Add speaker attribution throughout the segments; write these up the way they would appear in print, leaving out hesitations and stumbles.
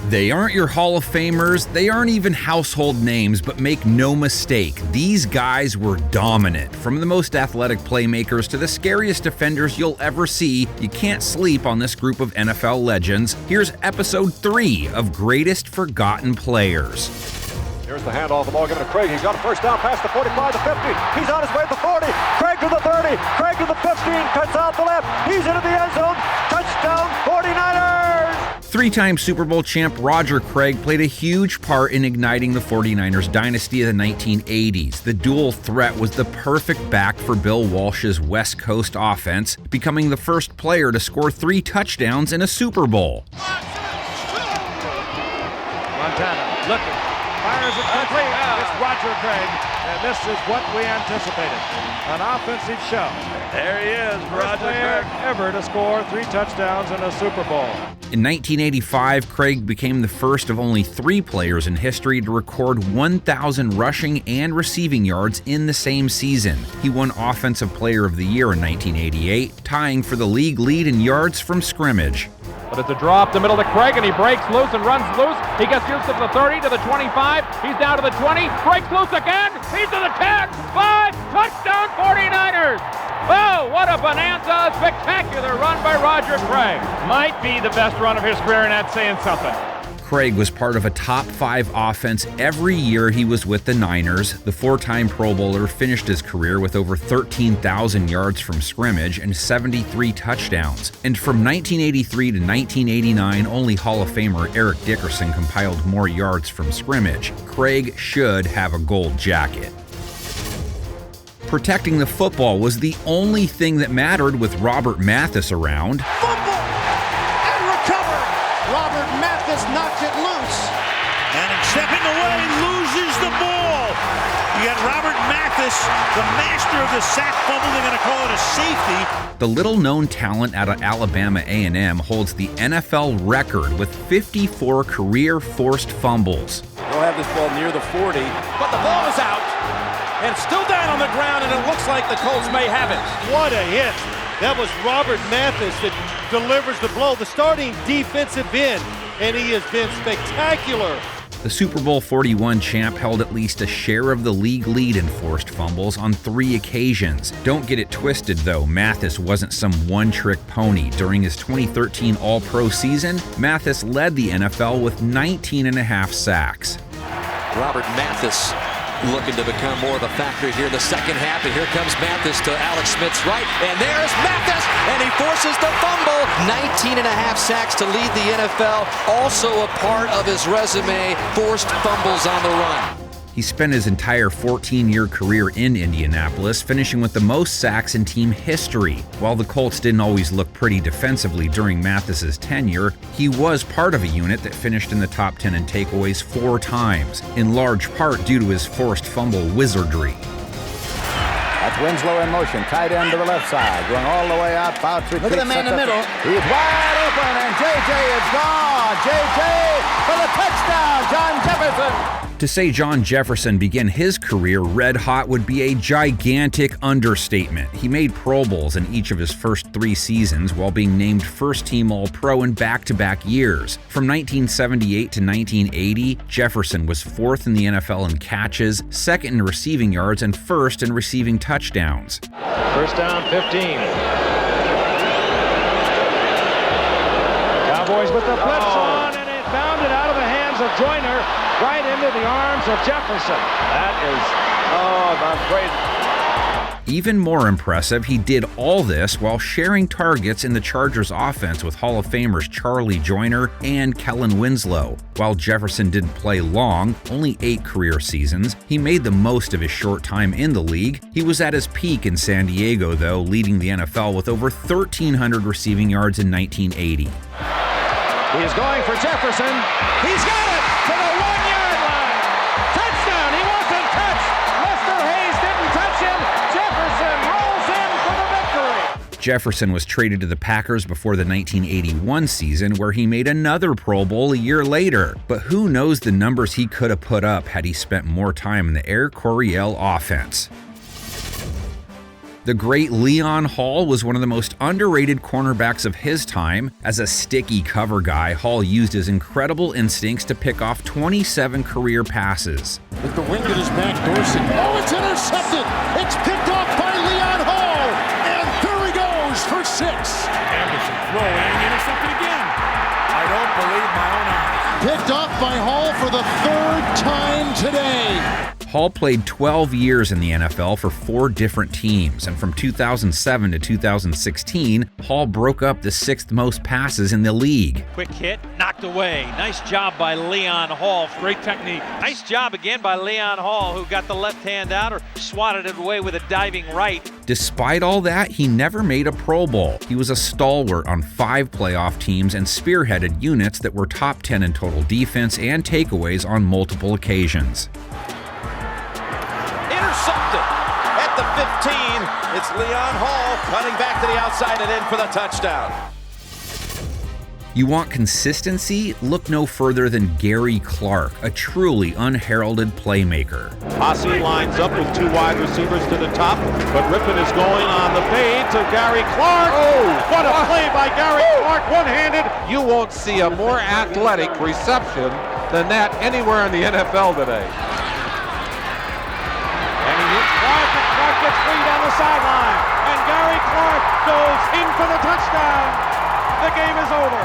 Speaker 1: They aren't your Hall of Famers, they aren't even household names, but make no mistake, these guys were dominant. From the most athletic playmakers to the scariest defenders you'll ever see, you can't sleep on this group of NFL legends. Here's episode 3 of Greatest Forgotten Players.
Speaker 2: Here's the handoff, the ball given to Craig. He's got a first down past the 45 to 50. He's on his way to the 40. Craig to the 30. Craig to the 15. Cuts out the left. He's into the end zone. Touchdown 49ers!
Speaker 1: Three-time Super Bowl champ Roger Craig played a huge part in igniting the 49ers dynasty of the 1980s. The dual threat was the perfect back for Bill Walsh's West Coast offense, becoming the first player to score 3 touchdowns in a Super Bowl.
Speaker 2: Montana looking. Fires it quickly. It's Roger Craig, and this is what we anticipated. An offensive show.
Speaker 3: There he is,
Speaker 2: Roger Craig. Ever to score 3 touchdowns in a Super Bowl.
Speaker 1: In 1985, Craig became the first of only 3 players in history to record 1,000 rushing and receiving yards in the same season. He won Offensive Player of the Year in 1988, tying for the league lead in yards from scrimmage.
Speaker 4: But it's a draw up the middle to Craig, and he breaks loose and runs loose. He gets used to the 30, to the 25. He's down to the 20. Breaks loose again. He's to the 10. 5. Touchdown 49ers. Oh, what a bonanza. Spectacular run by Roger Craig. Might be the best run of his career, and that's saying something.
Speaker 1: Craig was part of a top 5 offense every year he was with the Niners. The 4-time Pro Bowler finished his career with over 13,000 yards from scrimmage and 73 touchdowns. And from 1983 to 1989, only Hall of Famer Eric Dickerson compiled more yards from scrimmage. Craig should have a gold jacket. Protecting the football was the only thing that mattered with Robert Mathis around.
Speaker 5: Knocks it loose. And stepping away, loses the ball. You got Robert Mathis, the master of the sack fumble. They're going to call it a safety.
Speaker 1: The little-known talent out of Alabama A&M holds the NFL record with 54 career forced fumbles.
Speaker 6: They'll have this ball near the 40, but the ball is out. And still down on the ground, and it looks like the Colts may have it.
Speaker 2: What a hit. That was Robert Mathis that delivers the blow. The starting defensive end. And he has been spectacular.
Speaker 1: The Super Bowl 41 champ held at least a share of the league lead in forced fumbles on 3 occasions. Don't get it twisted though, Mathis wasn't some one-trick pony. During his 2013 All-Pro season, Mathis led the NFL with 19.5 sacks.
Speaker 7: Robert Mathis looking to become more of a factor here in the second half, and here comes Mathis to Alex Smith's right, and there's Mathis, and he forces the fumble. 19.5 sacks to lead the NFL, also a part of his resume, forced fumbles on the run.
Speaker 1: He spent his entire 14-year career in Indianapolis, finishing with the most sacks in team history. While the Colts didn't always look pretty defensively during Mathis's tenure, he was part of a unit that finished in the top 10 in takeaways 4 times, in large part due to his forced fumble wizardry.
Speaker 8: That's Winslow in motion, tight end to the left side, going all the way out, foul retreat.
Speaker 5: Look at the man in the middle.
Speaker 8: He's wide open, and J.J. is gone. J.J. for the touchdown, John Jefferson.
Speaker 1: To say John Jefferson began his career red hot would be a gigantic understatement. He made Pro Bowls in each of his first 3 seasons while being named first-team All-Pro in back-to-back years. From 1978 to 1980, Jefferson was 4th in the NFL in catches, 2nd in receiving yards, and 1st in receiving touchdowns.
Speaker 2: First down, 15. Cowboys with the blitz on, and it bounded out of the hands of Joyner. Right into the arms of Jefferson. I'm crazy.
Speaker 1: Even more impressive, he did all this while sharing targets in the Chargers offense with Hall of Famers Charlie Joyner and Kellen Winslow. While Jefferson didn't play long, only 8 career seasons, he made the most of his short time in the league. He was at his peak in San Diego, though, leading the NFL with over 1,300 receiving yards in 1980.
Speaker 2: He's going for Jefferson. He's got it to the 1-yard line. Touchdown. He wasn't touched. Lester Hayes didn't touch him. Jefferson rolls in for the victory.
Speaker 1: Jefferson was traded to the Packers before the 1981 season, where he made another Pro Bowl a year later. But who knows the numbers he could have put up had he spent more time in the Air Coryell offense. The great Leon Hall was one of the most underrated cornerbacks of his time. As a sticky cover guy, Hall used his incredible instincts to pick off 27 career passes.
Speaker 3: With the wind at his back, Dorsey. Oh, it's intercepted! It's picked off by Leon Hall! And there he goes for 6.
Speaker 9: Anderson throwing, intercepted again. I don't believe my own eyes.
Speaker 3: Picked off by Hall for the 3rd time today.
Speaker 1: Hall played 12 years in the NFL for 4 different teams, and from 2007 to 2016, Hall broke up the 6th most passes in the league.
Speaker 2: Quick hit, knocked away. Nice job by Leon Hall. Great technique. Nice job again by Leon Hall, who got the left hand out or swatted it away with a diving right.
Speaker 1: Despite all that, he never made a Pro Bowl. He was a stalwart on 5 playoff teams and spearheaded units that were top 10 in total defense and takeaways on multiple occasions.
Speaker 6: Intercepted at the 15. It's Leon Hall cutting back to the outside and in for the touchdown.
Speaker 1: You want consistency? Look no further than Gary Clark, a truly unheralded playmaker.
Speaker 2: Posse lines up with 2 wide receivers to the top, but Rippon is going on the fade to Gary Clark. Oh, what a play by Gary Clark, one-handed.
Speaker 4: You won't see a more athletic reception than that anywhere in the NFL today.
Speaker 2: And he hits Clark, and Clark gets free down the sideline. And Gary Clark goes in for the touchdown. The game is over.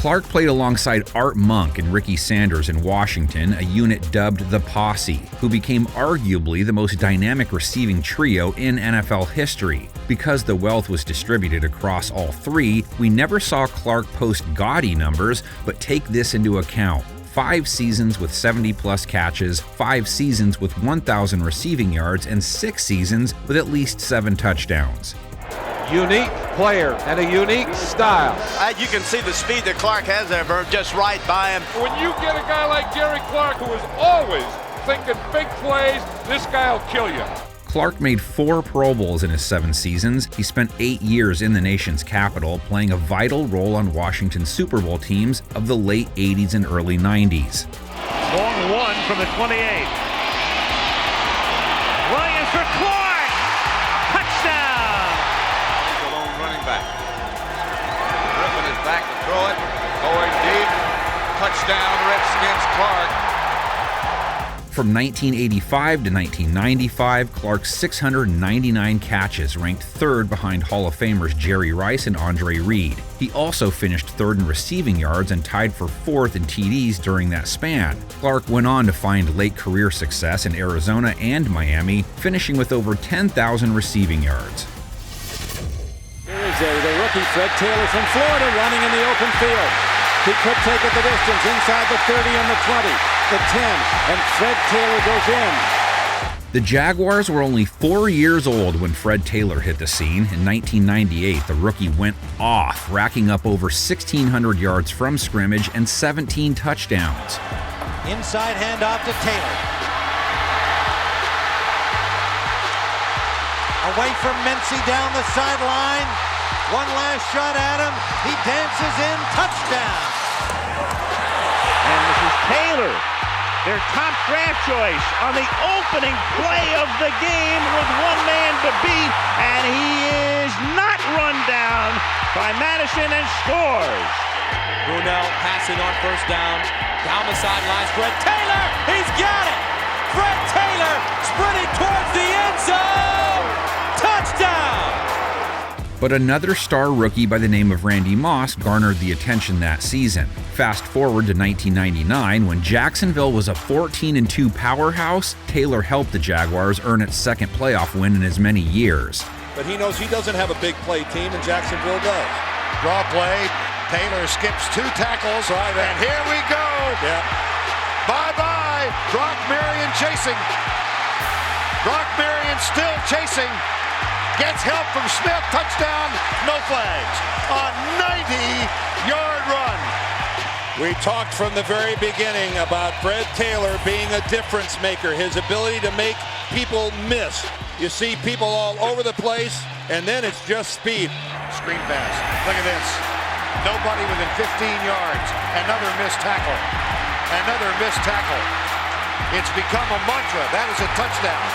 Speaker 1: Clark played alongside Art Monk and Ricky Sanders in Washington, a unit dubbed the Posse, who became arguably the most dynamic receiving trio in NFL history. Because the wealth was distributed across all 3, we never saw Clark post gaudy numbers, but take this into account. 5 seasons with 70-plus catches, 5 seasons with 1,000 receiving yards, and 6 seasons with at least 7 touchdowns.
Speaker 4: Unique player and a unique style.
Speaker 10: You can see the speed that Clark has there, Vern, just right by him.
Speaker 9: When you get a guy like Gary Clark, who is always thinking big plays, this guy will kill you.
Speaker 1: Clark made 4 Pro Bowls in his 7 seasons. He spent 8 years in the nation's capital, playing a vital role on Washington's Super Bowl teams of the late 80s and early 90s.
Speaker 2: Long one from the 28. Williams for Clark. Touchdown.
Speaker 10: He's a lone running back. Rippon is back to throw it. Going deep. Touchdown, Redskins, Clark.
Speaker 1: From 1985 to 1995, Clark's 699 catches ranked 3rd behind Hall of Famers Jerry Rice and Andre Reed. He also finished 3rd in receiving yards and tied for 4th in TDs during that span. Clark went on to find late career success in Arizona and Miami, finishing with over 10,000 receiving yards.
Speaker 6: Here is the rookie Fred Taylor from Florida running in the open field. He could take it the distance inside the 30 and the 20, the 10, and Fred Taylor goes in.
Speaker 1: The Jaguars were only 4 years old when Fred Taylor hit the scene. In 1998, the rookie went off, racking up over 1,600 yards from scrimmage and 17 touchdowns.
Speaker 2: Inside handoff to Taylor. Away from Mincy down the sideline. One last shot at him. He dances in. Touchdown. And this is Taylor, their top draft choice, on the opening play of the game with one man to beat. And he is not run down by Madison and scores.
Speaker 7: Brunell passing on first down. Down the sidelines. Fred Taylor. He's got it. Fred Taylor sprinting towards the end zone. Touchdown.
Speaker 1: But another star rookie by the name of Randy Moss garnered the attention that season. Fast forward to 1999, when Jacksonville was a 14-2 powerhouse, Taylor helped the Jaguars earn its 2nd playoff win in as many years.
Speaker 6: But he knows he doesn't have a big play team, and Jacksonville does.
Speaker 5: Draw play. Taylor skips 2 tackles. Right, and here we go.
Speaker 6: Yeah.
Speaker 5: Bye-bye. Brock Marion chasing. Brock Marion still chasing. Gets help from Smith. Touchdown. No flags. A 90-yard run.
Speaker 6: We talked from the very beginning about Fred Taylor being a difference maker, his ability to make people miss. You see people all over the place, and then it's just speed.
Speaker 5: Screen pass. Look at this. Nobody within 15 yards. Another missed tackle. Another missed tackle. It's become a mantra. That is a touchdown.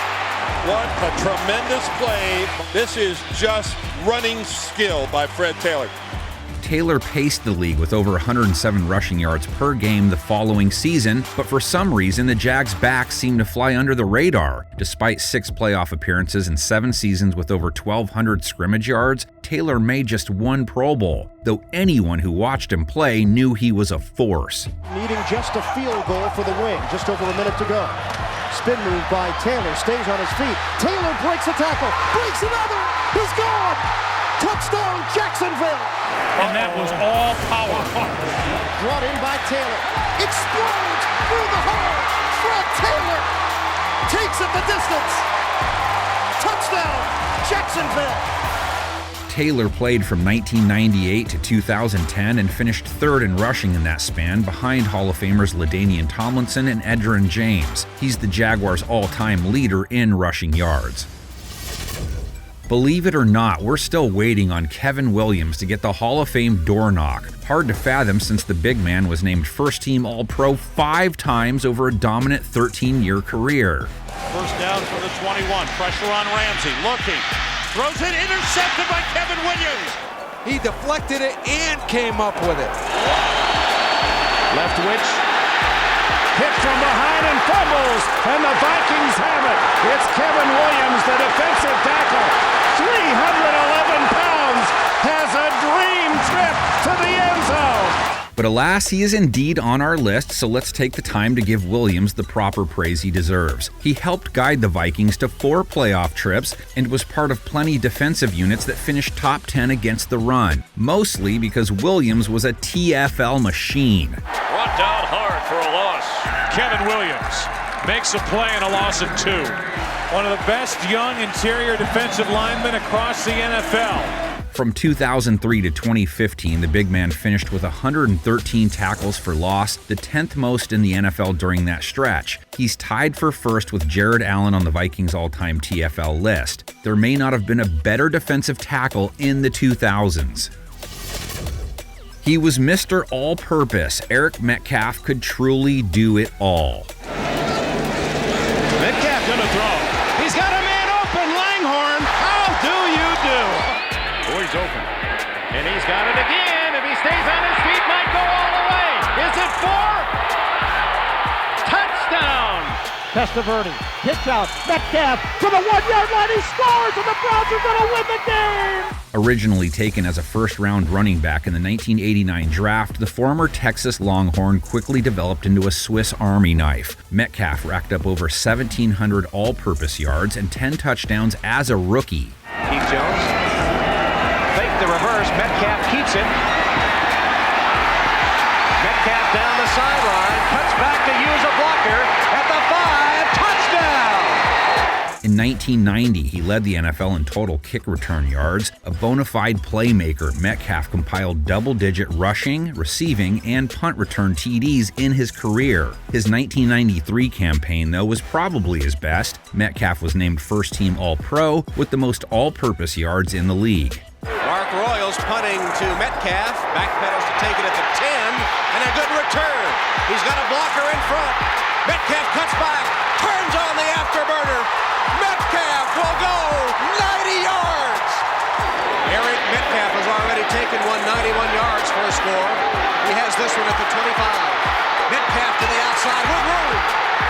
Speaker 9: What a tremendous play. This is just running skill by Fred Taylor.
Speaker 1: Taylor paced the league with over 107 rushing yards per game the following season, but for some reason the Jags' backs seemed to fly under the radar. Despite 6 playoff appearances and 7 seasons with over 1,200 scrimmage yards, Taylor made just 1 Pro Bowl, though anyone who watched him play knew he was a force.
Speaker 3: Needing just a field goal for the win, just over a minute to go. Spin move by Taylor, stays on his feet. Taylor breaks a tackle, breaks another, he's gone! Touchdown, Jacksonville!
Speaker 2: And that was all power.
Speaker 3: Brought in by Taylor. Explodes through the hole. Fred Taylor takes it the distance. Touchdown, Jacksonville!
Speaker 1: Taylor played from 1998 to 2010 and finished 3rd in rushing in that span, behind Hall of Famers LaDainian Tomlinson and Edgerrin James. He's the Jaguars' all-time leader in rushing yards. Believe it or not, we're still waiting on Kevin Williams to get the Hall of Fame door knock. Hard to fathom since the big man was named first-team All-Pro 5 times over a dominant 13-year career.
Speaker 5: First down for the 21. Pressure on Ramsey. Looking. Throws it. Intercepted by Kevin Williams.
Speaker 11: He deflected it and came up with it.
Speaker 2: Leftwich hit from behind and fumbles, and the Vikings have it. It's Kevin Williams, the defensive tackle. 311 pounds, has a dream trip to the end zone.
Speaker 1: But alas, he is indeed on our list, so let's take the time to give Williams the proper praise he deserves. He helped guide the Vikings to 4 playoff trips and was part of plenty defensive units that finished top 10 against the run, mostly because Williams was a TFL machine.
Speaker 2: Brought down hard for a loss. Kevin Williams makes a play and a loss of 2. One of the best young interior defensive linemen across the NFL.
Speaker 1: From 2003 to 2015, the big man finished with 113 tackles for loss, the 10th most in the NFL during that stretch. He's tied for first with Jared Allen on the Vikings' all-time TFL list. There may not have been a better defensive tackle in the 2000s. He was Mr. All-Purpose. Eric Metcalf could truly do it all.
Speaker 2: Metcalf gonna throw. He's got a man open, Langhorne. How do you do? Boy's open. And he's got it again. If he stays on his feet, might go all the way. Is it 4? Touchdown! Testaverde hits out. Metcalf to the 1-yard line. He scores, and the Browns are going to win the game.
Speaker 1: Originally taken as a first-round running back in the 1989 draft, the former Texas Longhorn quickly developed into a Swiss Army knife. Metcalf racked up over 1,700 all-purpose yards and 10 touchdowns as a rookie.
Speaker 2: Keith Jones, fake the reverse. Metcalf keeps it. Metcalf down the sideline, cuts back to use a blocker at the 5. Touchdown!
Speaker 1: In 1990, he led the NFL in total kick return yards. A bona fide playmaker, Metcalf compiled double-digit rushing, receiving, and punt return TDs in his career. His 1993 campaign, though, was probably his best. Metcalf was named first-team All-Pro with the most all-purpose yards in the league.
Speaker 7: Mark Royals punting to Metcalf. Backpedals to take it at the 10, and a good return. He's got a blocker in front. Metcalf cuts back, turns on the afterburner. Metcalf will go 90 yards. Eric Metcalf has already taken 191 yards for a score. He has this one at the 25. Metcalf to the outside with room.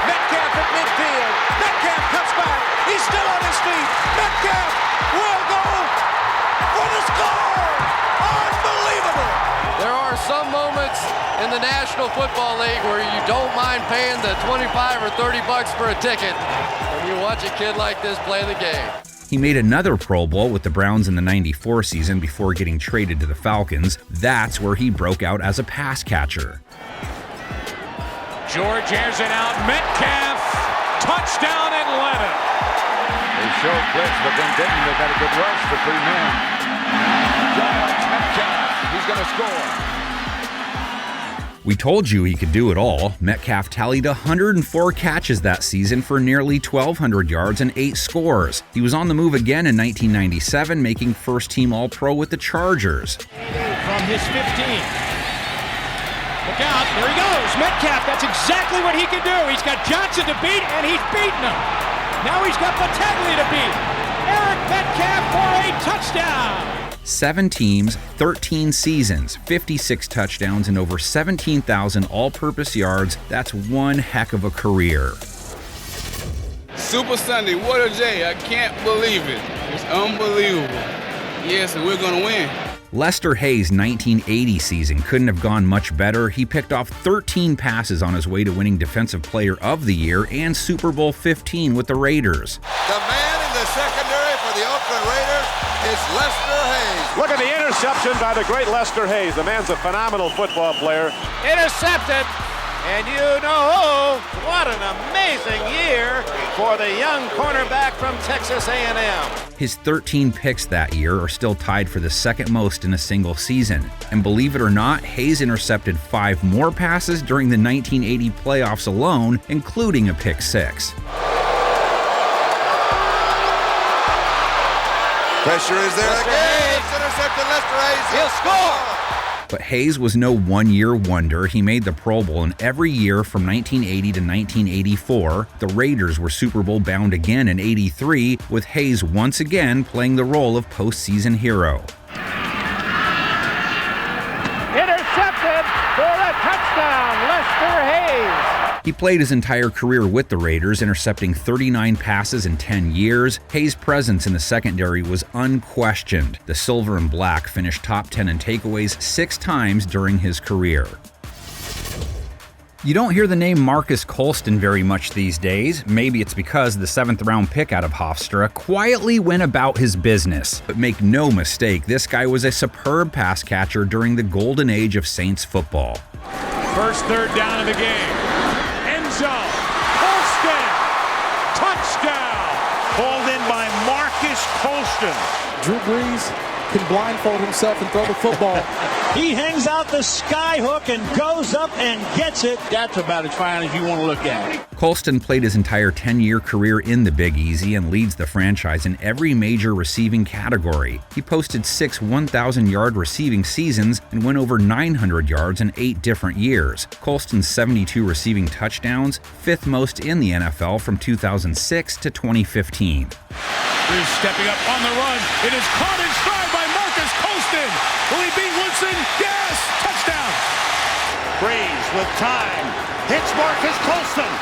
Speaker 7: Metcalf at midfield. Metcalf cuts back. He's still on his feet. Metcalf will go for the score. Unbelievable.
Speaker 11: There are some moments in the National Football League where you don't mind paying the 25 or 30 bucks for a ticket when you watch a kid like this play the game.
Speaker 1: He made another Pro Bowl with the Browns in the '94 season before getting traded to the Falcons. That's where he broke out as a pass catcher.
Speaker 2: George airs it out. Metcalf, touchdown Atlanta.
Speaker 8: They showed blitz, but then didn't. They got a good rush for 3 men. Giants, Metcalf, he's going to score.
Speaker 1: We told you he could do it all. Metcalf tallied 104 catches that season for nearly 1,200 yards and 8 scores. He was on the move again in 1997, making first-team All-Pro with the Chargers.
Speaker 2: From his 15. Look out, there he goes. Metcalf, that's exactly what he can do. He's got Johnson to beat, and he's beaten him. Now he's got Battaglia to beat. Eric Metcalf for a touchdown.
Speaker 1: 7 teams, 13 seasons, 56 touchdowns, and over 17,000 all-purpose yards. That's one heck of a career.
Speaker 12: Super Sunday, what a day. I can't believe it. It's unbelievable. Yes, and we're going to win.
Speaker 1: Lester Hayes' 1980 season couldn't have gone much better. He picked off 13 passes on his way to winning Defensive Player of the Year and Super Bowl 15 with the Raiders.
Speaker 10: The man in the secondary for the Oakland Raiders is Lester Hayes.
Speaker 13: Look at the interception by the great Lester Hayes. The man's a phenomenal football player.
Speaker 2: Intercepted. And you know, what an amazing year for the young cornerback from Texas A&M.
Speaker 1: His 13 picks that year are still tied for the second most in a single season. And believe it or not, Hayes intercepted 5 more passes during the 1980 playoffs alone, including a pick 6.
Speaker 10: Pressure is there again. It's intercepted Lester Hayes. He'll score.
Speaker 1: But Hayes was no one-year wonder. He made the Pro Bowl, and every year from 1980 to 1984, the Raiders were Super Bowl bound again in '83, with Hayes once again playing the role of postseason hero.
Speaker 2: Intercepted for a touchdown, Lester Hayes.
Speaker 1: He played his entire career with the Raiders, intercepting 39 passes in 10 years. Hayes' presence in the secondary was unquestioned. The Silver and Black finished top 10 in takeaways 6 times during his career. You don't hear the name Marcus Colston very much these days. Maybe it's because the 7th round pick out of Hofstra quietly went about his business. But make no mistake, this guy was a superb pass catcher during the golden age of Saints football.
Speaker 5: First third down of the game. End zone. Colston. Touchdown. Called in by Marcus Colston.
Speaker 3: Drew Brees can blindfold himself and throw the football.
Speaker 5: He hangs out the sky hook and goes up and gets it. That's about as fine as you want to look at it.
Speaker 1: Colston played his entire 10-year career in the Big Easy and leads the franchise in every major receiving category. He posted 6 1,000-yard receiving seasons and went over 900 yards in 8 different years. Colston's 72 receiving touchdowns, 5th most in the NFL from 2006 to 2015.
Speaker 5: Brees stepping up on the run. It is caught in stride by Marcus Colston. Will he beat Woodson? Yes! Touchdown! Brees with time. Hits Marcus Colston.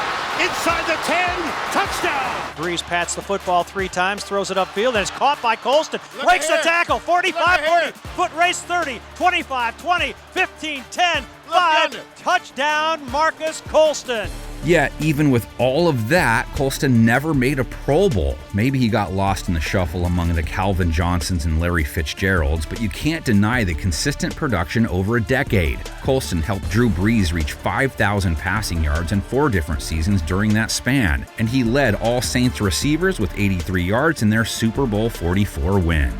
Speaker 5: Inside the 10. Touchdown!
Speaker 2: Brees pats the football 3 times, throws it upfield, and it's caught by Colston. Breaks the tackle, 45-40, foot race 30, 25, 20, 15, 10, 5, touchdown Marcus Colston.
Speaker 1: Yet, even with all of that, Colston never made a Pro Bowl. Maybe he got lost in the shuffle among the Calvin Johnsons and Larry Fitzgeralds, but you can't deny the consistent production over a decade. Colston helped Drew Brees reach 5,000 passing yards in 4 different seasons during that span, and he led all Saints receivers with 83 yards in their Super Bowl 44 win.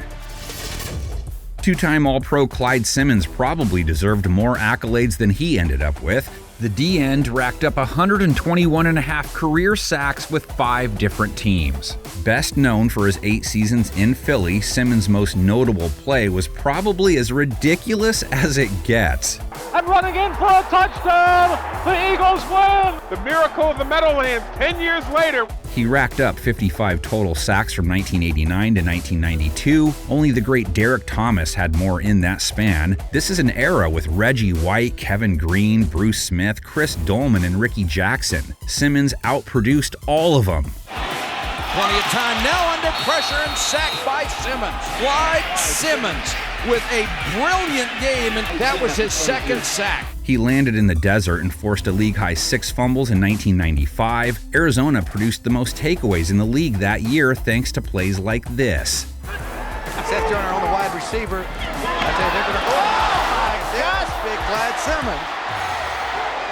Speaker 1: 2-time All-Pro Clyde Simmons probably deserved more accolades than he ended up with. The D-end racked up 121.5 career sacks with 5 different teams. Best known for his 8 seasons in Philly, Simmons' most notable play was probably as ridiculous as it gets.
Speaker 4: And running in for a touchdown! The Eagles win! The miracle of the Meadowlands 10 years later.
Speaker 1: He racked up 55 total sacks from 1989 to 1992. Only the great Derek Thomas had more in that span. This is an era with Reggie White, Kevin Green, Bruce Smith, Chris Dolman, and Ricky Jackson. Simmons outproduced all of them.
Speaker 7: Plenty of time now under pressure and sacked by Simmons. Clyde Simmons with a brilliant game, and that was his 2nd sack.
Speaker 1: He landed in the desert and forced a league-high 6 fumbles in 1995. Arizona produced the most takeaways in the league that year thanks to plays like this.
Speaker 10: Seth Turner on the wide receiver. I tell you, they're going to... Oh, my gosh, big Clyde Simmons.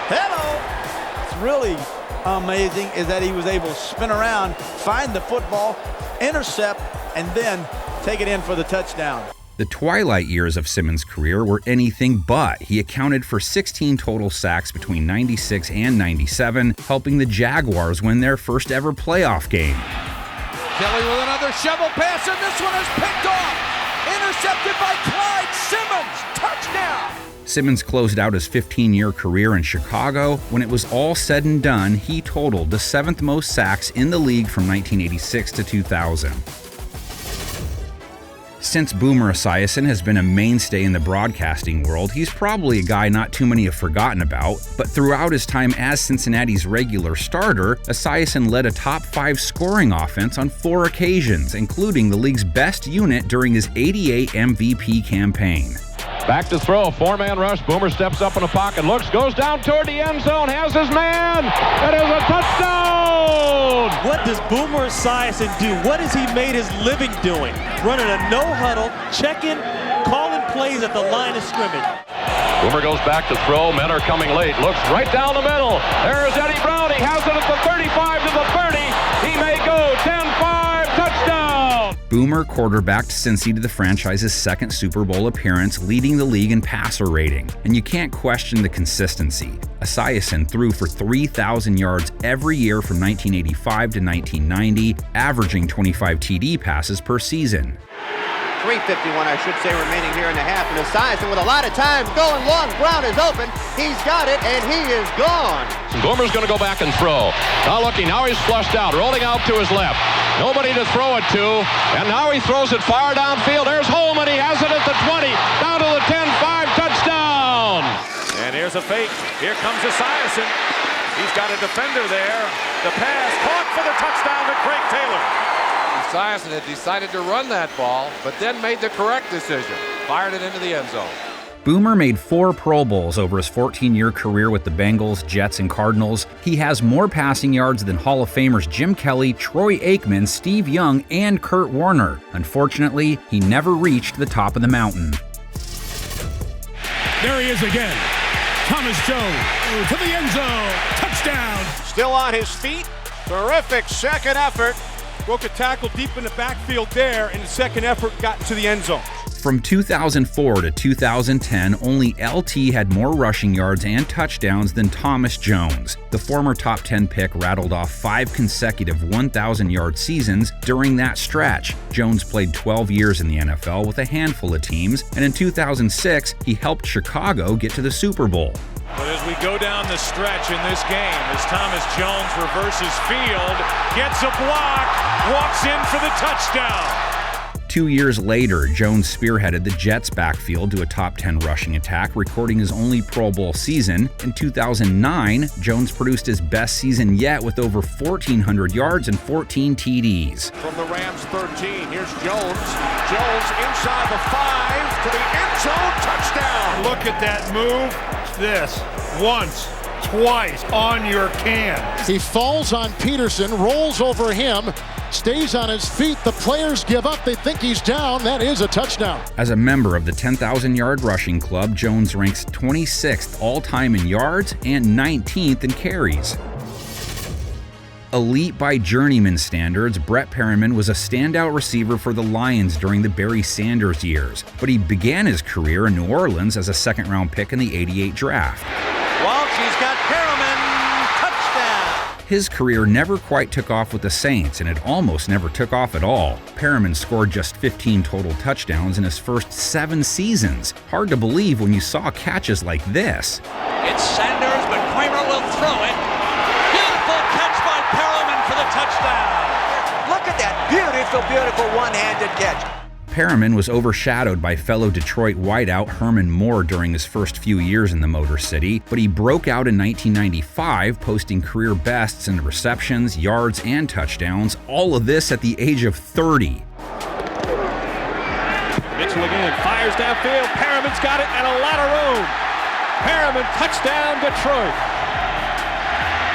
Speaker 14: Hello! It's really amazing is that he was able to spin around, find the football, intercept, and then take it in for the touchdown.
Speaker 1: The twilight years of Simmons' career were anything but. He accounted for 16 total sacks between 96 and 97, helping the Jaguars win their first ever playoff game.
Speaker 7: Kelly with another shovel pass, and this one is picked off. Intercepted by Clyde Simmons. Touchdown!
Speaker 1: Simmons closed out his 15-year career in Chicago. When it was all said and done, he totaled the 7th most sacks in the league from 1986 to 2000. Since Boomer Esiason has been a mainstay in the broadcasting world, he's probably a guy not too many have forgotten about, but throughout his time as Cincinnati's regular starter, Esiason led a top 5 scoring offense on 4 occasions, including the league's best unit during his '88 MVP campaign.
Speaker 4: Back to throw, 4-man rush. Boomer steps up in the pocket, looks, goes down toward the end zone, has his man. It is a touchdown!
Speaker 15: What does Boomer Esiason do? What has he made his living doing? Running a no-huddle, checking, calling plays at the line of scrimmage.
Speaker 4: Boomer goes back to throw. Men are coming late. Looks right down the middle. There's Eddie Brown. He has it at the 35 to the 30. He may go 10-5. Touchdown!
Speaker 1: Boomer quarterbacked Cincy to the franchise's 2nd Super Bowl appearance, leading the league in passer rating. And you can't question the consistency. Esiason threw for 3,000 yards every year from 1985 to 1990, averaging 25 TD passes per season.
Speaker 16: 3:51, I should say, remaining here in the half. And Esiason with a lot of time going long. Brown is open. He's got it, and he is gone.
Speaker 4: Boomer's going to go back and throw. Now looking, now he's flushed out, rolling out to his left. Nobody to throw it to, and now he throws it far downfield. There's Holmes, and he has it at the 20, down to the 10-5, touchdown!
Speaker 13: And here's a fake. Here comes Esiason. He's got a defender there. The pass caught for the touchdown to Craig Taylor.
Speaker 10: Esiason had decided to run that ball, but then made the correct decision. Fired it into the end zone.
Speaker 1: Boomer made 4 Pro Bowls over his 14-year career with the Bengals, Jets, and Cardinals. He has more passing yards than Hall of Famers Jim Kelly, Troy Aikman, Steve Young, and Kurt Warner. Unfortunately, he never reached the top of the mountain.
Speaker 17: There he is again. Thomas Jones to the end zone. Touchdown.
Speaker 13: Still on his feet. Terrific second effort. Broke a tackle deep in the backfield there, and the second effort got to the end zone.
Speaker 1: From 2004 to 2010, only LT had more rushing yards and touchdowns than Thomas Jones. The former top 10 pick rattled off 5 consecutive 1,000-yard seasons during that stretch. Jones played 12 years in the NFL with a handful of teams, and in 2006, he helped Chicago get to the Super Bowl.
Speaker 13: But as we go down the stretch in this game, as Thomas Jones reverses field, gets a block, walks in for the touchdown.
Speaker 1: 2 years later, Jones spearheaded the Jets' backfield to a top 10 rushing attack, recording his only Pro Bowl season. In 2009, Jones produced his best season yet with over 1,400 yards and 14 TDs.
Speaker 13: From the Rams 13, here's Jones. Jones inside the 5 to the end zone, touchdown.
Speaker 17: Look at that move. This once, twice on your can.
Speaker 3: He falls on Peterson, rolls over him, stays on his feet. The players give up. They think he's down. That is a touchdown.
Speaker 1: As a member of the 10,000-yard rushing club, Jones ranks 26th all-time in yards and 19th in carries. Elite by journeyman standards, Brett Perman was a standout receiver for the Lions during the Barry Sanders years, but he began his career in New Orleans as a second-round pick in the '88 draft.
Speaker 16: Walsh, he's got Perman, touchdown!
Speaker 1: His career never quite took off with the Saints, and it almost never took off at all. Perman scored just 15 total touchdowns in his first 7 seasons. Hard to believe when you saw catches like this.
Speaker 2: It's Sanders, but Kramer will throw it. Beautiful catch by Perman for the touchdown.
Speaker 16: Look at that beautiful one-handed catch.
Speaker 1: Perman was overshadowed by fellow Detroit wideout Herman Moore during his first few years in the Motor City, but he broke out in 1995, posting career bests in receptions, yards, and touchdowns, all of this at the age of 30.
Speaker 15: Mitchell again fires downfield. Perriman's got it and a lot of room. Perman, touchdown, Detroit.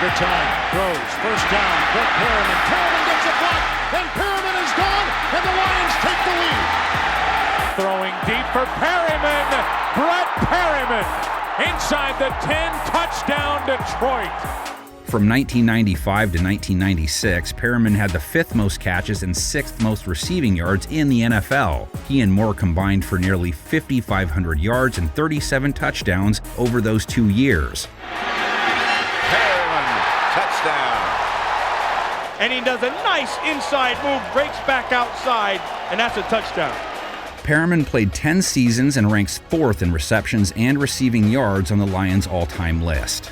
Speaker 3: Good time. Throws. First down. Brett Perman. Perman gets a block. And Perman is gone. And the Lions take the lead.
Speaker 15: Throwing deep for Perman. Brett Perman. Inside the 10, touchdown Detroit.
Speaker 1: From 1995 to 1996, Perman had the 5th most catches and 6th most receiving yards in the NFL. He and Moore combined for nearly 5,500 yards and 37 touchdowns over those 2 years.
Speaker 13: Perman, touchdown.
Speaker 15: And he does a nice inside move, breaks back outside, and that's a touchdown.
Speaker 1: Perman played 10 seasons and ranks 4th in receptions and receiving yards on the Lions' all-time list.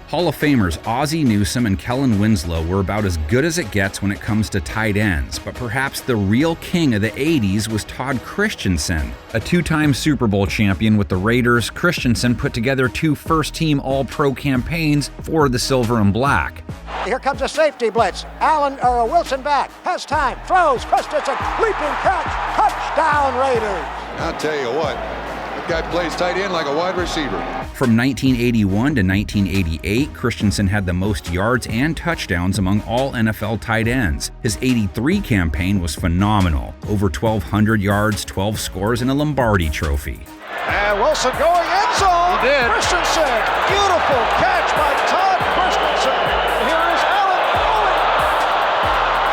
Speaker 1: Hall of Famers Ozzie Newsome and Kellen Winslow were about as good as it gets when it comes to tight ends, but perhaps the real king of the 80s was Todd Christensen. A 2-time Super Bowl champion with the Raiders, Christensen put together 2 first-team All-Pro campaigns for the Silver and Black.
Speaker 3: Here comes a safety blitz. Wilson back, has time, throws, Christensen, leaping catch, touchdown Raiders.
Speaker 18: I'll tell you what, that guy plays tight end like a wide receiver.
Speaker 1: From 1981 to 1988, Christensen had the most yards and touchdowns among all NFL tight ends. His 83 campaign was phenomenal. Over 1,200 yards, 12 scores, and a Lombardi trophy.
Speaker 3: And Wilson going end zone.
Speaker 2: He did.
Speaker 3: Christensen, beautiful catch by Todd Christensen. Here is Allen Bullock.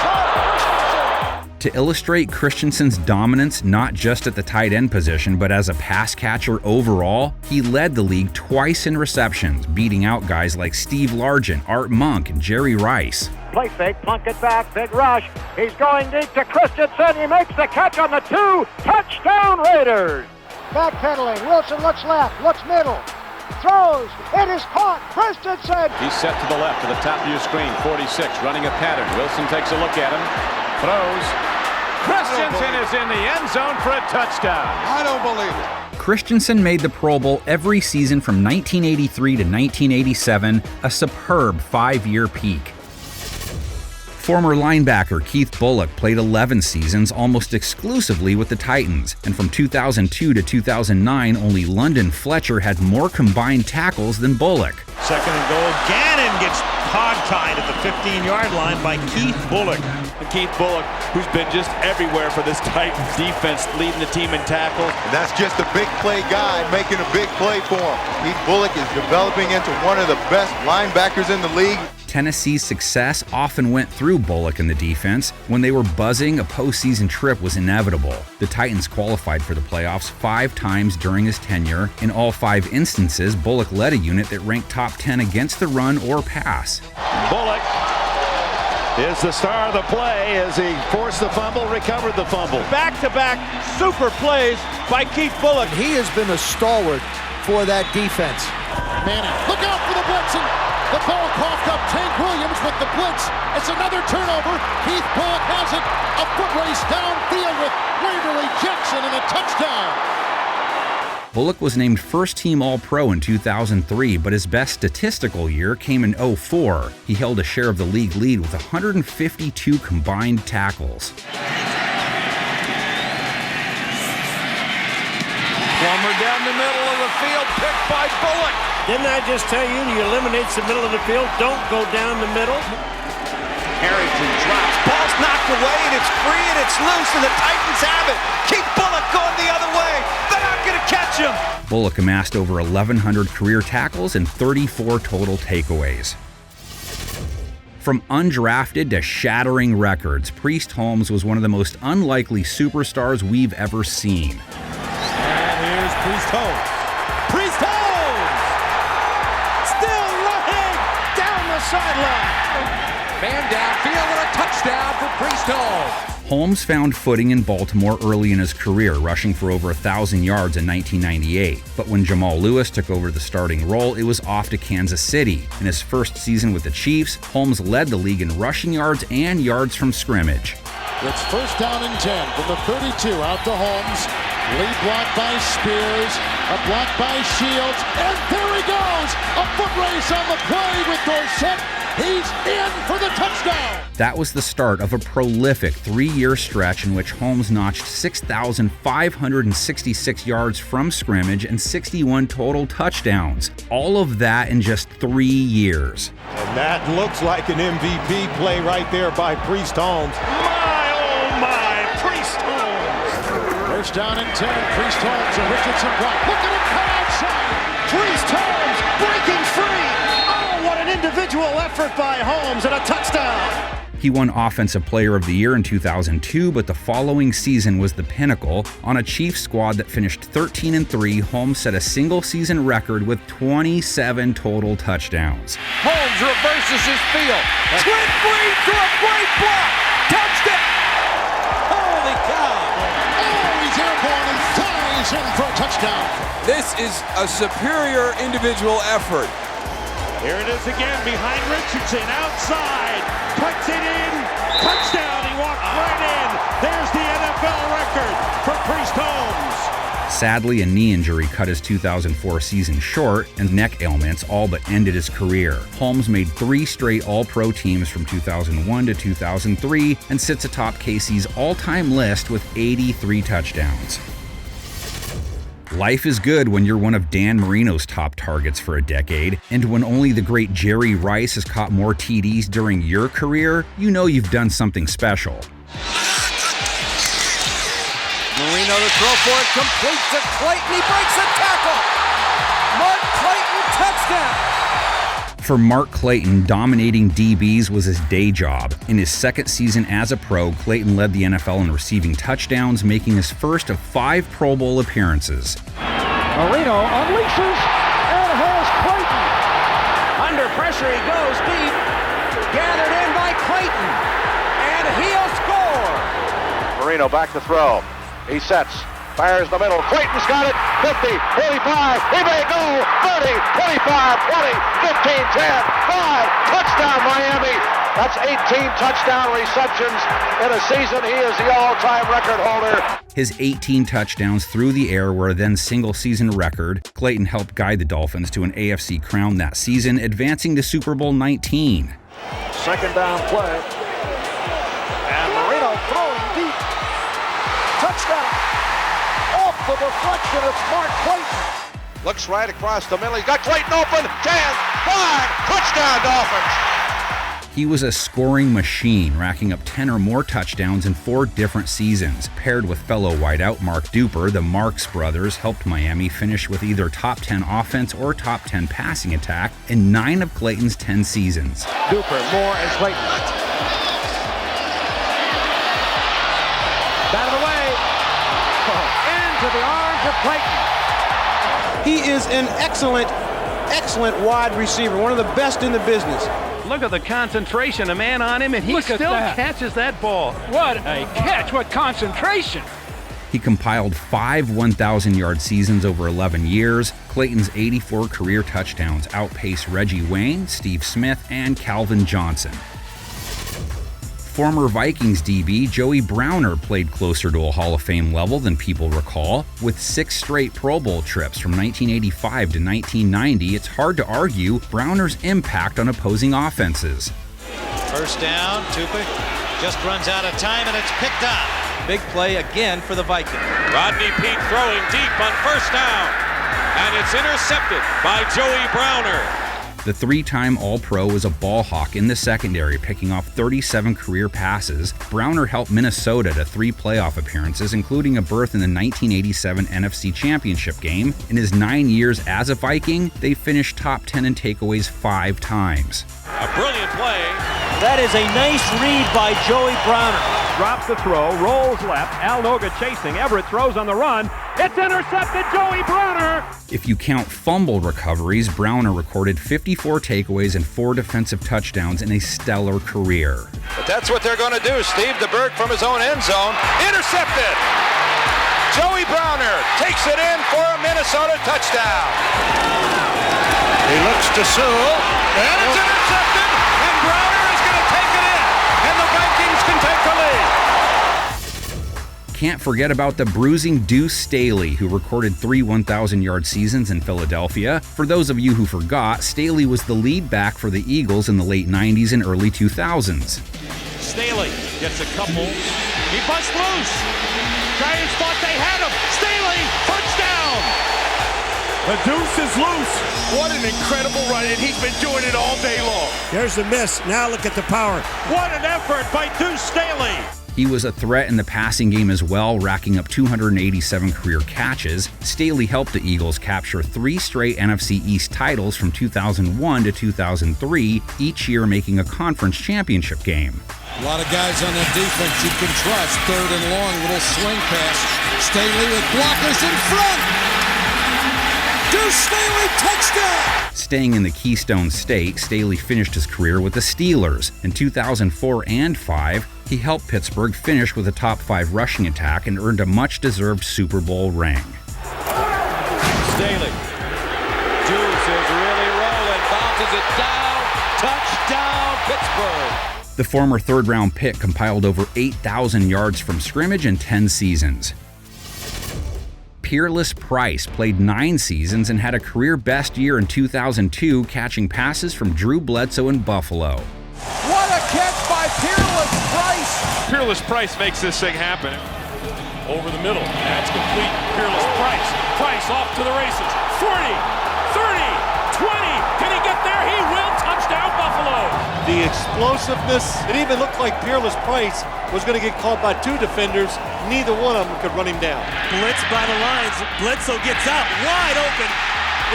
Speaker 3: Todd Christensen.
Speaker 1: To illustrate Christensen's dominance not just at the tight end position but as a pass catcher overall, he led the league twice in receptions, beating out guys like Steve Largent, Art Monk, and Jerry Rice.
Speaker 2: Play fake, plunk it back, big rush. He's going deep to Christensen. He makes the catch on the 2. Touchdown Raiders.
Speaker 3: Backpedaling, Wilson looks left, looks middle, throws, it is caught, Christensen.
Speaker 6: He's set to the left, to the top of your screen, 46, running a pattern. Wilson takes a look at him, throws. Christensen is in the end zone for a touchdown.
Speaker 18: I don't believe it.
Speaker 1: Christensen made the Pro Bowl every season from 1983 to 1987, a superb 5-year peak. Former linebacker Keith Bullock played 11 seasons almost exclusively with the Titans, and from 2002 to 2009, only London Fletcher had more combined tackles than Bullock.
Speaker 5: Second and goal. Gannon gets hog-tied at the 15-yard line by Keith Bullock.
Speaker 15: And Keith Bullock, who's been just everywhere for this Titans defense, leading the team in tackles.
Speaker 19: And that's just a big play guy making a big play for him. Keith Bullock is developing into one of the best linebackers in the league.
Speaker 1: Tennessee's success often went through Bullock and the defense. When they were buzzing, a postseason trip was inevitable. The Titans qualified for the playoffs 5 times during his tenure. In all 5 instances, Bullock led a unit that ranked top 10 against the run or pass.
Speaker 5: Bullock is the star of the play as he forced the fumble, recovered the fumble.
Speaker 14: Back-to-back super plays by Keith Bullock.
Speaker 3: He has been a stalwart for that defense. Manning, look out for the blitzing. The ball coughed up. Tank Williams with the blitz. It's another turnover. Keith Bullock has it. A foot race downfield with Waverly Jackson and a touchdown.
Speaker 1: Bullock was named first-team All-Pro in 2003, but his best statistical year came in 2004. He held a share of the league lead with 152 combined tackles.
Speaker 5: Plummer down the middle of the field, picked by Bullock.
Speaker 20: Didn't I just tell you, he eliminates the middle of the field, don't go down the middle?
Speaker 5: Harrington drops, ball's knocked away, and it's free, and it's loose, and the Titans have it. Keep Bullock going the other way. They're not going to catch him.
Speaker 1: Bullock amassed over 1,100 career tackles and 34 total takeaways. From undrafted to shattering records, Priest Holmes was one of the most unlikely superstars we've ever seen.
Speaker 14: And here's Priest Holmes. Priest Holmes! Still running down the sideline.
Speaker 7: Man downfield and a touchdown for Priest Holmes.
Speaker 1: Holmes found footing in Baltimore early in his career, rushing for over 1,000 yards in 1998. But when Jamal Lewis took over the starting role, it was off to Kansas City. In his first season with the Chiefs, Holmes led the league in rushing yards and yards from scrimmage.
Speaker 3: It's first down and 10 from the 32 out to Holmes. Lead block by Spears, a block by Shields, and there he goes! A foot race on the play with Dorsett. He's in for the touchdown!
Speaker 1: That was the start of a prolific 3-year stretch in which Holmes notched 6,566 yards from scrimmage and 61 total touchdowns. All of that in just 3 years.
Speaker 17: And that looks like an MVP play right there by Priest Holmes.
Speaker 5: My, oh my, Priest Holmes!
Speaker 3: First down and 10, Priest Holmes, a Richardson block. Look at him cut outside! Priest Holmes breaking free! Oh, what an individual effort by Holmes and a touchdown!
Speaker 1: He won Offensive Player of the Year in 2002, but the following season was the pinnacle. On a Chiefs squad that finished 13-3, Holmes set a single-season record with 27 total touchdowns.
Speaker 5: Holmes reverses his field. Trent Reed to a great block. Touchdown! Holy cow!
Speaker 3: He's airborne and flies in for a touchdown.
Speaker 21: This is a superior individual effort.
Speaker 20: Here it is again behind Richardson, outside, puts it in, touchdown, he walked right in. There's the NFL record for Priest Holmes.
Speaker 1: Sadly, a knee injury cut his 2004 season short, and neck ailments all but ended his career. Holmes made 3 straight All-Pro teams from 2001 to 2003 and sits atop KC's all-time list with 83 touchdowns. Life is good when you're one of Dan Marino's top targets for a decade, and when only the great Jerry Rice has caught more TDs during your career, you know you've done something special.
Speaker 7: Marino to throw for it, complete to Clayton, he breaks a tackle! Mark Clayton, touchdown!
Speaker 1: For Mark Clayton, dominating DBs was his day job. In his second season as a pro, Clayton led the NFL in receiving touchdowns, making his first of 5 Pro Bowl appearances.
Speaker 2: Marino unleashes and has Clayton. Under pressure he goes deep. Gathered in by Clayton. And he'll score.
Speaker 22: Marino back to throw. He sets. Fires the middle. Clayton's got it. 50, 45. He may go. 30, 25, 20, 15, 10, 5. Touchdown, Miami. That's 18 touchdown receptions in a season. He is the all-time record holder.
Speaker 1: His 18 touchdowns through the air were a then single-season record. Clayton helped guide the Dolphins to an AFC crown that season, advancing to Super Bowl 19.
Speaker 3: Second down play. And Marino throwing deep. Touchdown. Off the deflection, it's Mark Clayton.
Speaker 22: Looks right across the middle. He's got Clayton open. 10, 5. Touchdown, Dolphins.
Speaker 1: He was a scoring machine, racking up 10 or more touchdowns in 4 different seasons. Paired with fellow wideout Mark Duper, the Marks brothers helped Miami finish with either top 10 offense or top 10 passing attack in 9 of Clayton's 10 seasons.
Speaker 2: Duper, Moore, and Clayton. Batted away. Into the arms of Clayton.
Speaker 23: He is an excellent wide receiver, one of the best in the business.
Speaker 24: Look at the concentration, a man on him, and he still catches that ball. What a catch, what concentration.
Speaker 1: He compiled 5 1,000-yard seasons over 11 years. Clayton's 84 career touchdowns outpaced Reggie Wayne, Steve Smith, and Calvin Johnson. Former Vikings DB Joey Browner played closer to a Hall of Fame level than people recall. With 6 straight Pro Bowl trips from 1985 to 1990, it's hard to argue Browner's impact on opposing offenses.
Speaker 25: First down, Tupic just runs out of time and it's picked up. Big play again for the Vikings.
Speaker 13: Rodney Peete throwing deep on first down, and it's intercepted by Joey Browner.
Speaker 1: The 3-time All-Pro was a ball hawk in the secondary, picking off 37 career passes. Browner helped Minnesota to 3 playoff appearances, including a berth in the 1987 NFC Championship game. In his 9 years as a Viking, they finished top 10 in takeaways 5 times.
Speaker 13: A brilliant play.
Speaker 20: That is a nice read by Joey Browner.
Speaker 4: Drops the throw, rolls left. Al Noga chasing. Everett throws on the run. It's intercepted, Joey Browner.
Speaker 1: If you count fumble recoveries, Browner recorded 54 takeaways and 4 defensive touchdowns in a stellar career.
Speaker 22: But that's what they're going to do. Steve DeBerg from his own end zone. Intercepted. Joey Browner takes it in for a Minnesota touchdown.
Speaker 5: He looks to Sewell.
Speaker 22: And it's intercepted. And Browner is going to take it in. And the Vikings can take the lead.
Speaker 1: Can't forget about the bruising Duce Staley, who recorded 3 1,000-yard seasons in Philadelphia. For those of you who forgot, Staley was the lead back for the Eagles in the late 90s and early 2000s.
Speaker 20: Staley gets a couple. He busts loose. Giants thought they had him. Staley, touchdown!
Speaker 17: The Duce is loose. What an incredible run, and he's been doing it all day long.
Speaker 20: There's the miss. Now look at the power. What an effort by Duce Staley.
Speaker 1: He was a threat in the passing game as well, racking up 287 career catches. Staley helped the Eagles capture 3 straight NFC East titles from 2001 to 2003, each year making a conference championship game.
Speaker 26: A lot of guys on that defense you can trust. 3rd and long, little swing pass. Staley with blockers in front. Duce Staley, touchdown!
Speaker 1: Staying in the Keystone State, Staley finished his career with the Steelers. In 2004 and 5, He helped Pittsburgh finish with a top-5 rushing attack and earned a much-deserved Super Bowl ring.
Speaker 6: Staley. Duce is really rolling, bounces it down. Touchdown, Pittsburgh.
Speaker 1: The former third-round pick compiled over 8,000 yards from scrimmage in 10 seasons. Peerless Price played 9 seasons and had a career-best year in 2002, catching passes from Drew Bledsoe in Buffalo.
Speaker 26: What a catch by Peerless Price!
Speaker 13: Peerless Price makes this thing happen. Over the middle, that's complete. Peerless Price. Price off to the races. 40, 30, 20. Can he get there? He will. Touchdown, Buffalo.
Speaker 3: The explosiveness, it even looked like Peerless Price was going to get caught by 2 defenders. Neither one of them could run him down.
Speaker 15: Blitz by the lines. Bledsoe gets out. Wide open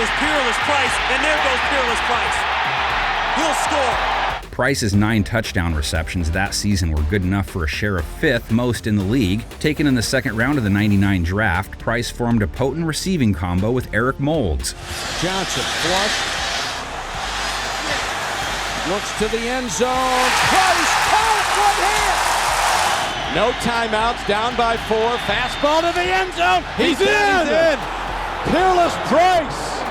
Speaker 15: is Peerless Price, and there goes Peerless Price. He'll score.
Speaker 1: Price's 9 touchdown receptions that season were good enough for a share of 5th most in the league. Taken in the second round of the '99 draft, Price formed a potent receiving combo with Eric Moulds.
Speaker 6: Johnson flush. Looks to the end zone. Price caught one hand. No timeouts, down by 4. Fastball to the end zone. He's in. Peerless Price.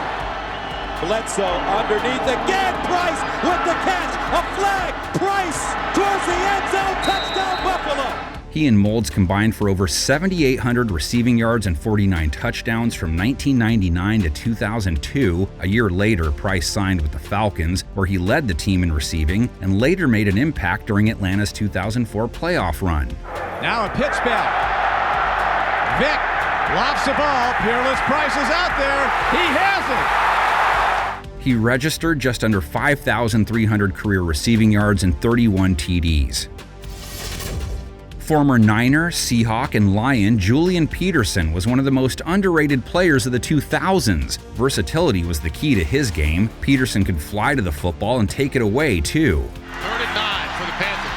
Speaker 6: Bledsoe underneath again. Price with the catch. A flag. Price towards the end zone. Touchdown, Buffalo.
Speaker 1: He and Moulds combined for over 7,800 receiving yards and 49 touchdowns from 1999 to 2002. A year later, Price signed with the Falcons, where he led the team in receiving and later made an impact during Atlanta's 2004 playoff run.
Speaker 2: Now a pitch back. Vick lofts the ball. Peerless Price is out there. He has it.
Speaker 1: He registered just under 5,300 career receiving yards and 31 TDs. Former Niner, Seahawk, and Lion Julian Peterson was one of the most underrated players of the 2000s. Versatility was the key to his game. Peterson could fly to the football and take it away, too.
Speaker 13: 3rd and 9 for the Panthers.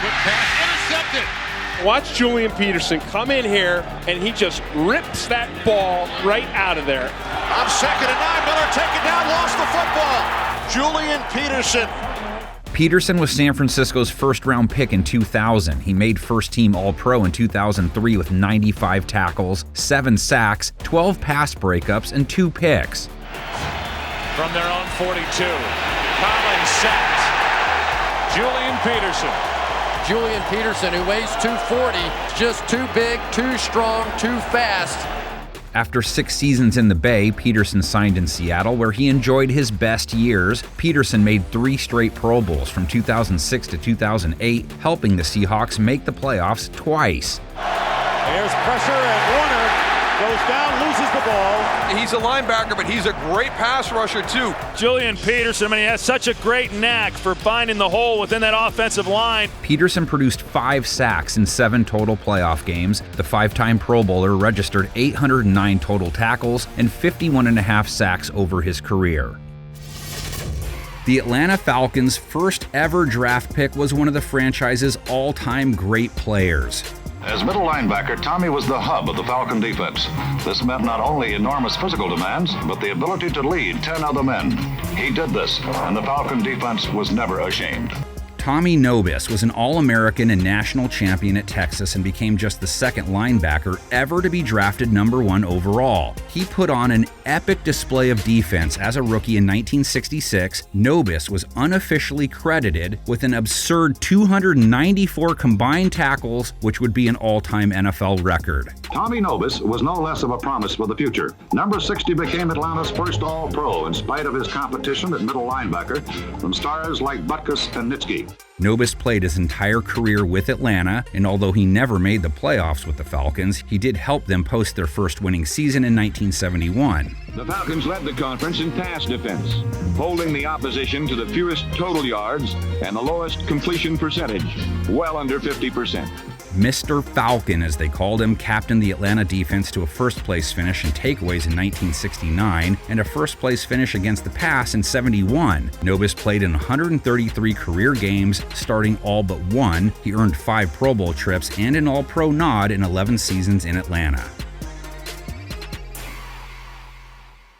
Speaker 13: Quick pass intercepted. Watch Julian Peterson come in here, and he just rips that ball right out of there.
Speaker 5: On 2nd and 9, Miller taken down, lost the football. Julian Peterson.
Speaker 1: Peterson was San Francisco's first-round pick in 2000. He made first-team All-Pro in 2003 with 95 tackles, 7 sacks, 12 pass breakups, and 2 picks.
Speaker 13: From their own 42, Collins sacked. Julian Peterson.
Speaker 7: Julian Peterson, who weighs 240, just too big, too strong, too fast.
Speaker 1: After 6 seasons in the Bay, Peterson signed in Seattle, where he enjoyed his best years. Peterson made 3 straight Pro Bowls from 2006 to 2008, helping the Seahawks make the playoffs twice.
Speaker 2: There's pressure, and Warner goes down, loses the ball.
Speaker 21: He's a linebacker, but he's a great pass rusher, too.
Speaker 13: Julian Peterson, he has such a great knack for finding the hole within that offensive line.
Speaker 1: Peterson produced 5 sacks in 7 total playoff games. The 5-time Pro Bowler registered 809 total tackles and 51.5 sacks over his career. The Atlanta Falcons' first ever draft pick was one of the franchise's all-time great players.
Speaker 8: As middle linebacker, Tommy was the hub of the Falcon defense. This meant not only enormous physical demands, but the ability to lead 10 other men. He did this, and the Falcon defense was never ashamed.
Speaker 1: Tommy Novis was an All-American and national champion at Texas and became just the 2nd linebacker ever to be drafted #1 overall. He put on an epic display of defense as a rookie in 1966. Novis was unofficially credited with an absurd 294 combined tackles, which would be an all-time NFL record.
Speaker 8: Tommy Novis was no less of a promise for the future. Number 60 became Atlanta's first All-Pro in spite of his competition at middle linebacker from stars like Butkus and Nitschke.
Speaker 1: Novis played his entire career with Atlanta, and although he never made the playoffs with the Falcons, he did help them post their first winning season in 1971.
Speaker 8: The Falcons led the conference in pass defense, holding the opposition to the fewest total yards and the lowest completion percentage, well under 50%.
Speaker 1: Mr. Falcon, as they called him, captained the Atlanta defense to a first-place finish in takeaways in 1969 and a first-place finish against the pass in 71. Novis played in 133 career games, starting all but 1. He earned 5 Pro Bowl trips and an All-Pro nod in 11 seasons in Atlanta.